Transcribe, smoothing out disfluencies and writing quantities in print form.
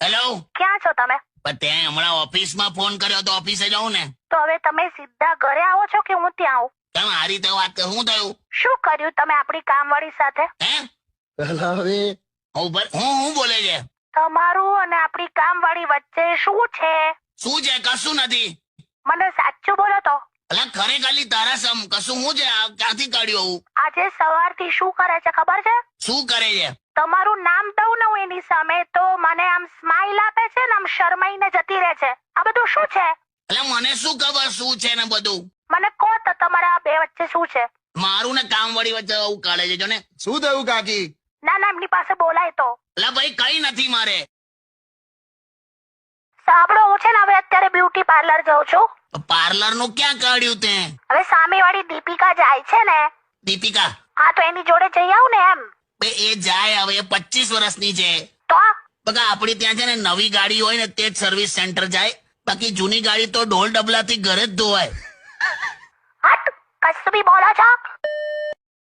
Hello. ક્યાં છો તમે? પણ તે હમણાં ઓફિસમાં ફોન કર્યો તો ઓફિસે જાઉં ને. તો હવે તમે સીધા ઘરે આવો છો કે હું ત્યાં આવું? કેમ આ રીતે વાત કર? શું થયું? શું કર્યું તમે આપણી કામવાળી સાથે? હે પેલા હવે હું બોલે છે? તમારું અને આપણી કામવાળી વચ્ચે શું છે? શું છે? કશું નથી. મને સાચું બોલો તો. અલા ખરેખર તારા સમ કશું હું છે? આ ક્યાંથી કાઢ્યું આવું? આજે સવારથી શું કરે છે ખબર છે? શું કરે છે? તમારું નામ દઉં ને હું એની સામે તો મને આમ સ્માઈલ આપે છે ને આમ શરમાઈને જતી રહે છે. આ બધું શું છે? એટલે મને શું ખબર શું છે ને બધું? મને કહો તો તમારા બે વચ્ચે શું છે? મારું ને કામવાળી વચ્ચે આવું કાઢે છે જો ને. શું થયું કાકી? ના ના એમની પાસે બોલાય તો. એટલે ભાઈ કઈ નથી મારે. સાંભળો હું છે ને હવે અત્યારે બ્યુટી પાર્લર જાઉં છું. પાર્લર નું ક્યાં કાઢ્યું તે? હવે સામેવાળી દીપિકા જાય છે ને. દીપિકા? હા તો એની જોડે જઈ આવું ને એમ. બે એ જાય હવે, એ 25 વર્ષની છે. તો બકા આપડી ત્યાં છે ને નવી ગાડી હોય ને તે જ સર્વિસ સેન્ટર જાય, બાકી જૂની ગાડી તો ઢોલ ડબલાથી ઘરે જ ધોવાય. હટ કશું બી બોલો છો?